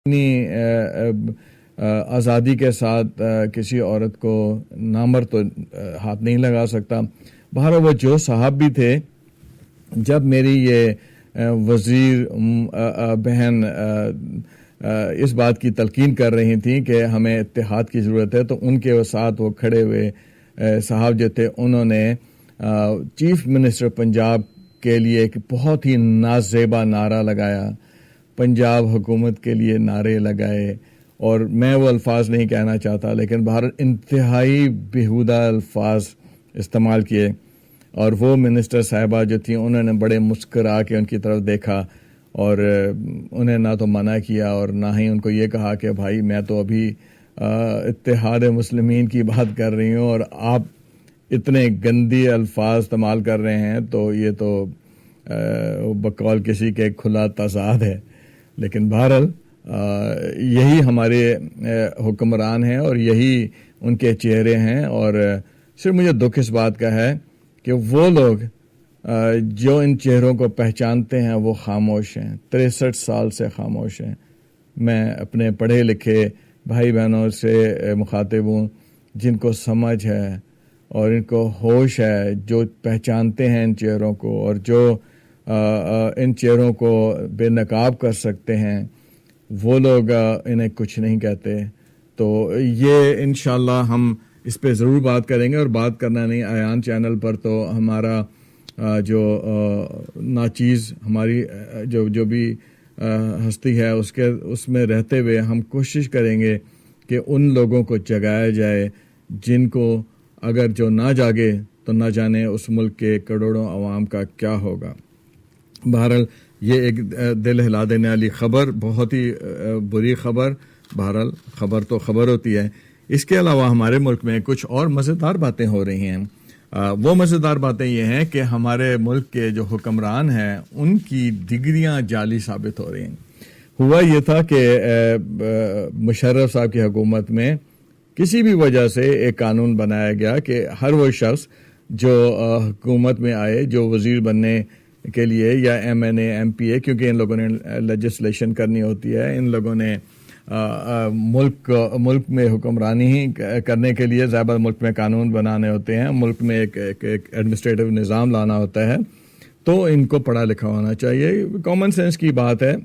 اپنی آزادی کے ساتھ کسی عورت کو نامرد تو ہاتھ نہیں لگا سکتا. بہرحال وہ جو صاحب بھی تھے، جب میری یہ وزیر بہن اس بات کی تلقین کر رہی تھیں کہ ہمیں اتحاد کی ضرورت ہے، تو ان کے ساتھ وہ کھڑے ہوئے صاحب جو تھے، انہوں نے چیف منسٹر پنجاب کے لیے ایک بہت ہی نازیبا نعرہ لگایا، پنجاب حکومت کے لیے نعرے لگائے، اور میں وہ الفاظ نہیں کہنا چاہتا، لیکن بہرحال انتہائی بیہودہ الفاظ استعمال کیے. اور وہ منسٹر صاحبہ جو تھیں، انہوں نے بڑے مسکرا کے ان کی طرف دیکھا، اور انہیں نہ تو منع کیا اور نہ ہی ان کو یہ کہا کہ بھائی میں تو ابھی اتحاد مسلمین کی بات کر رہی ہوں اور آپ اتنے گندی الفاظ استعمال کر رہے ہیں، تو یہ تو بقول کسی کے کھلا تضاد ہے. لیکن بہرحال یہی ہمارے حکمران ہیں اور یہی ان کے چہرے ہیں. اور صرف مجھے دکھ اس بات کا ہے کہ وہ لوگ جو ان چہروں کو پہچانتے ہیں وہ خاموش ہیں، 63 سال سے خاموش ہیں. میں اپنے پڑھے لکھے بھائی بہنوں سے مخاطب ہوں جن کو سمجھ ہے اور ان کو ہوش ہے، جو پہچانتے ہیں ان چہروں کو اور جو ان چہروں کو بے نقاب کر سکتے ہیں، وہ لوگ انہیں کچھ نہیں کہتے. تو یہ انشاءاللہ ہم اس پہ ضرور بات کریں گے، اور بات کرنا نہیں، ایان چینل پر تو ہمارا جو ناچیز ہماری جو بھی ہستی ہے اس میں رہتے ہوئے ہم کوشش کریں گے کہ ان لوگوں کو جگایا جائے جن کو اگر جو نہ جاگے تو نہ جانے اس ملک کے کروڑوں عوام کا کیا ہوگا. بہرحال یہ ایک دل ہلا دینے والی خبر، بہت ہی بری خبر. بہرحال خبر تو خبر ہوتی ہے. اس کے علاوہ ہمارے ملک میں کچھ اور مزیدار باتیں ہو رہی ہیں. وہ مزیدار باتیں یہ ہیں کہ ہمارے ملک کے جو حکمران ہیں ان کی ڈگریاں جعلی ثابت ہو رہی ہیں. ہوا یہ تھا کہ مشرف صاحب کی حکومت میں کسی بھی وجہ سے ایک قانون بنایا گیا کہ ہر وہ شخص جو حکومت میں آئے، جو وزیر بننے کے لیے یا M N A M P A, کیونکہ ان لوگوں نے لیجسلیشن کرنی ہوتی ہے، ان لوگوں نے ملک میں حکمرانی ہی کرنے کے لیے ضابطہ ملک میں قانون بنانے ہوتے ہیں، ملک میں ایک ایڈمنسٹریٹو نظام لانا ہوتا ہے، تو ان کو پڑھا لکھا ہونا چاہیے. کامن سینس کی بات ہے.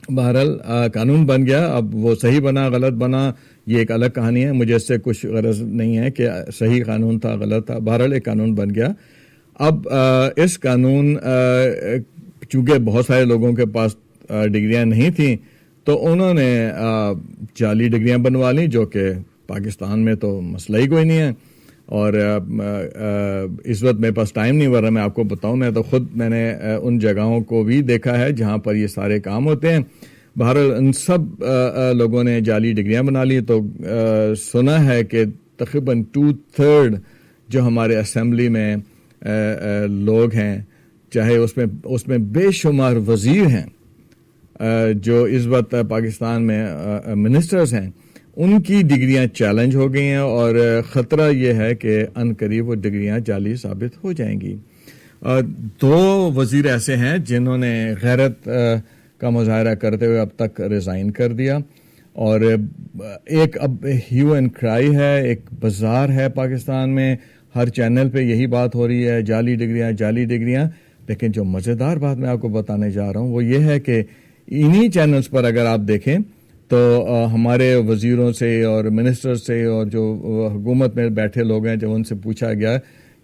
بہرحال قانون بن گیا. اب وہ صحیح بنا غلط بنا یہ ایک الگ کہانی ہے، مجھے اس سے کچھ غرض نہیں ہے کہ صحیح قانون تھا غلط تھا. بہرحال ایک قانون بن گیا. اب اس قانون چونکہ بہت سارے لوگوں کے پاس ڈگریاں نہیں تھیں تو انہوں نے جعلی ڈگریاں بنوا لیں، جو کہ پاکستان میں تو مسئلہ ہی کوئی نہیں ہے. اور اس وقت میرے پاس ٹائم نہیں، ورنہ میں آپ کو بتاؤں، میں نے ان جگہوں کو بھی دیکھا ہے جہاں پر یہ سارے کام ہوتے ہیں. بہرحال ان سب لوگوں نے جعلی ڈگریاں بنا لی. تو سنا ہے کہ تقریباً 2/3 جو ہمارے اسمبلی میں لوگ ہیں، چاہے اس میں بے شمار وزیر ہیں جو اس وقت پاکستان میں منسٹرز ہیں، ان کی ڈگریاں چیلنج ہو گئی ہیں، اور خطرہ یہ ہے کہ ان قریب وہ ڈگریاں جعلی ثابت ہو جائیں گی. 2 وزیر ایسے ہیں جنہوں نے غیرت کا مظاہرہ کرتے ہوئے اب تک ریزائن کر دیا، اور ایک اب ہیو اینڈ کرائی ہے، ایک بازار ہے پاکستان میں، ہر چینل پہ یہی بات ہو رہی ہے، جعلی ڈگریاں. لیکن جو مزیدار بات میں آپ کو بتانے جا رہا ہوں وہ یہ ہے کہ انہی چینلز پر اگر آپ دیکھیں تو ہمارے وزیروں سے اور منسٹر سے اور جو حکومت میں بیٹھے لوگ ہیں، جب ان سے پوچھا گیا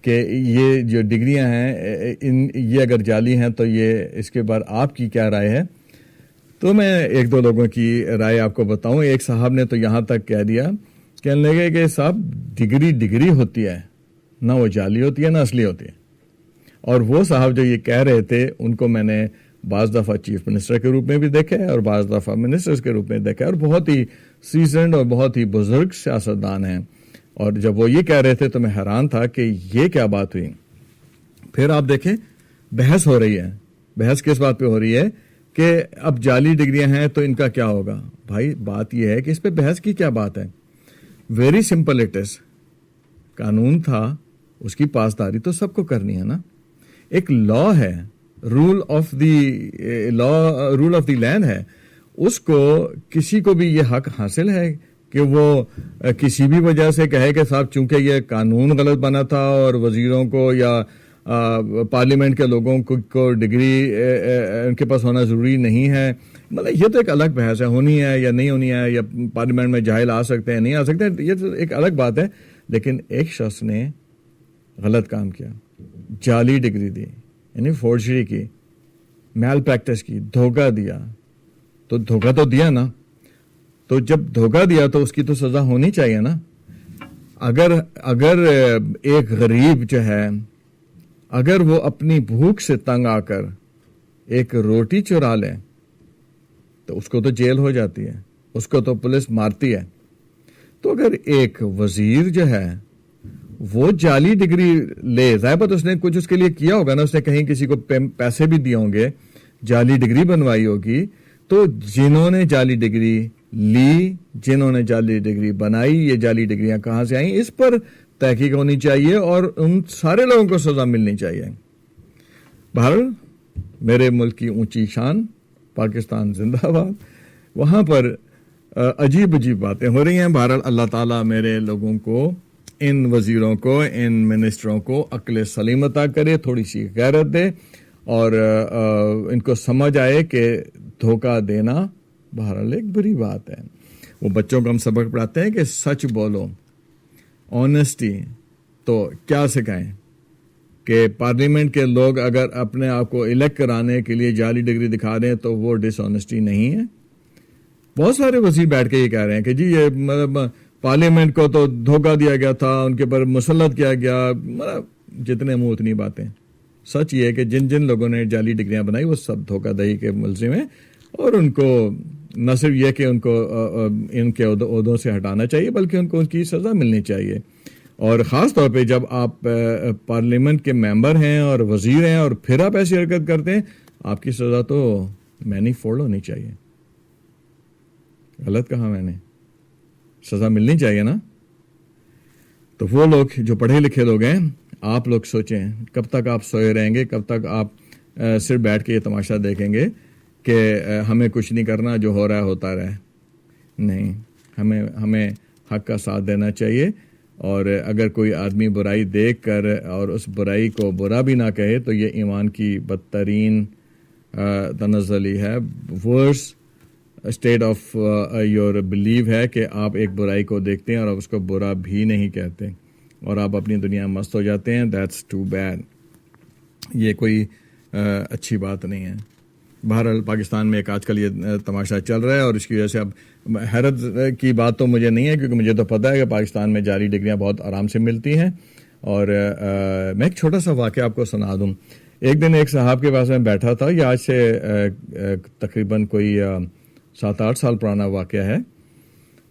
کہ یہ جو ڈگریاں ہیں یہ اگر جعلی ہیں تو یہ اس کے بارے آپ کی کیا رائے ہے، تو میں 1-2 لوگوں کی رائے آپ کو بتاؤں. ایک صاحب نے تو یہاں تک کہہ دیا، کہنے لگے کہ صاحب ڈگری ہوتی ہے، نہ وہ جعلی ہوتی ہے نہ اصلی ہوتی ہے. اور وہ صاحب جو یہ کہہ رہے تھے ان کو میں نے بعض دفعہ چیف منسٹر کے روپ میں بھی دیکھا ہے اور بعض دفعہ منسٹرز کے روپ میں دیکھا ہے، اور بہت ہی سیزنڈ اور بہت ہی بزرگ سیاستدان ہیں. اور جب وہ یہ کہہ رہے تھے تو میں حیران تھا کہ یہ کیا بات ہوئی. پھر آپ دیکھیں بحث ہو رہی ہے. بحث کس بات پہ ہو رہی ہے کہ اب جعلی ڈگریاں ہیں تو ان کا کیا ہوگا. بھائی بات یہ ہے کہ اس پہ بحث کی کیا بات ہے. Very simple it is. قانون تھا، اس کی پاسداری تو سب کو کرنی ہے نا. ایک لا ہے، رول آف دی لینڈ ہے، اس کو کسی کو بھی یہ حق حاصل ہے کہ وہ کسی بھی وجہ سے کہے کہ صاحب چونکہ یہ قانون غلط بنا تھا اور وزیروں کو یا پارلیمنٹ کے لوگوں کو ڈگری ان کے پاس ہونا ضروری نہیں ہے. مطلب یہ تو ایک الگ بحث ہے, ہونی ہے یا نہیں ہونی ہے, یا پارلیمنٹ میں جاہل آ سکتے ہیں نہیں آ سکتے ہیں, یہ تو ایک الگ بات ہے. لیکن ایک شخص نے غلط کام کیا, جعلی ڈگری دی, یعنی فورجری کی, میل پریکٹس کی, دھوکہ دیا, تو دھوکہ تو دیا نا, تو جب دھوکہ دیا تو اس کی تو سزا ہونی چاہیے نا. اگر ایک غریب جو ہے, اگر وہ اپنی بھوک سے تنگ آ کر ایک روٹی چرا لے تو اس کو تو جیل ہو جاتی ہے, اس کو تو پولیس مارتی ہے. تو اگر ایک وزیر جو ہے وہ جعلی ڈگری لے, ظاہر بات اس نے کچھ اس کے لیے کیا ہوگا نا, اس نے کہیں کسی کو پیسے بھی دیے ہوں گے, جعلی ڈگری بنوائی ہوگی, تو جنہوں نے جعلی ڈگری لی, جنہوں نے جعلی ڈگری بنائی, یہ جعلی ڈگریاں کہاں سے آئیں, اس پر تحقیق ہونی چاہیے اور ان سارے لوگوں کو سزا ملنی چاہیے. بہرحال میرے ملک کی اونچی شان پاکستان زندہ باد, وہاں پر عجیب عجیب باتیں ہو رہی ہیں. بہرحال اللہ تعالیٰ میرے لوگوں کو, ان وزیروں کو, ان منسٹروں کو عقل سلیم عطا کرے, تھوڑی سی غیرت دے, اور ان کو سمجھ آئے کہ دھوکہ دینا بہرحال ایک بری بات ہے. وہ بچوں کو ہم سبق پڑھاتے ہیں کہ سچ بولو, آنیسٹی. تو کیا سکھائیں کہ پارلیمنٹ کے لوگ اگر اپنے آپ کو الیکٹ کرانے کے لیے جعلی ڈگری دکھا دیں تو وہ ڈس آنیسٹی نہیں ہے. بہت سارے وزیر بیٹھ کے یہ کہہ رہے ہیں کہ جی یہ مطلب پارلیمنٹ کو تو دھوکہ دیا گیا تھا, ان کے پر مسلط کیا گیا. مطلب جتنے منہ اتنی باتیں. سچ یہ ہے کہ جن لوگوں نے جعلی ڈگریاں بنائی وہ سب دھوکہ دہی کے ملزم ہیں, اور ان کو نہ صرف یہ کہ ان کو ان کے عہدوں سے ہٹانا چاہیے, بلکہ ان کو ان کی سزا ملنی چاہیے. اور خاص طور پہ جب آپ پارلیمنٹ کے ممبر ہیں اور وزیر ہیں اور پھر آپ ایسی حرکت کرتے ہیں, آپ کی سزا تو مینی فولڈ ہونی چاہیے. غلط کہا میں نے, سزا ملنی چاہیے نا. تو وہ لوگ جو پڑھے لکھے لوگ ہیں, آپ لوگ سوچیں کب تک آپ سوئے رہیں گے, کب تک آپ صرف بیٹھ کے یہ تماشا دیکھیں گے کہ ہمیں کچھ نہیں کرنا, جو ہو رہا ہے ہوتا رہے. نہیں, ہمیں حق کا ساتھ دینا چاہیے. اور اگر کوئی آدمی برائی دیکھ کر اور اس برائی کو برا بھی نہ کہے تو یہ ایمان کی بدترین تنزلی ہے. ورس اسٹیٹ آف یور بلیو ہے کہ آپ ایک برائی کو دیکھتے ہیں اور آپ اس کو برا بھی نہیں کہتے اور آپ اپنی دنیا میں مست ہو جاتے ہیں. That's too bad. یہ کوئی اچھی بات نہیں ہے. بہرحال پاکستان میں ایک آج کل یہ تماشا چل رہا ہے, اور اس کی وجہ سے اب حیرت کی بات تو مجھے نہیں ہے, کیونکہ مجھے تو پتہ ہے کہ پاکستان میں جعلی ڈگریاں بہت آرام سے ملتی ہیں. اور میں ایک چھوٹا سا واقعہ آپ کو سنا دوں. ایک دن ایک صاحب کے پاس میں بیٹھا تھا, یہ آج سے تقریباً کوئی 7-8 سال پرانا واقعہ ہے,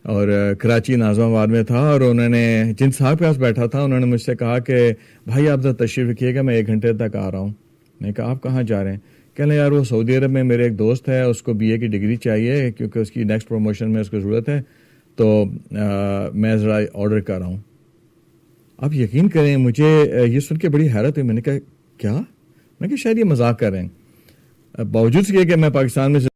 اور کراچی ناظم آباد میں تھا. اور انہوں نے جن صاحب کے پاس بیٹھا تھا انہوں نے مجھ سے کہا کہ بھائی آپ ذرا تشریف رکھیے گا, میں 1 گھنٹے تک آ رہا ہوں. میں نے کہا آپ کہاں جا رہے ہیں؟ کہنے یار وہ سعودی عرب میں میرے ایک دوست ہے, اس کو BA کی ڈگری چاہیے کیونکہ اس کی نیکسٹ پروموشن میں اس کو ضرورت ہے, تو میں ذرا آرڈر کر رہا ہوں. آپ یقین کریں مجھے یہ سن کے بڑی حیرت ہوئی. میں نے کہا کیا؟ میں کہ شاید یہ مذاق کر رہے ہیں. باوجود یہ کہ میں پاکستان میں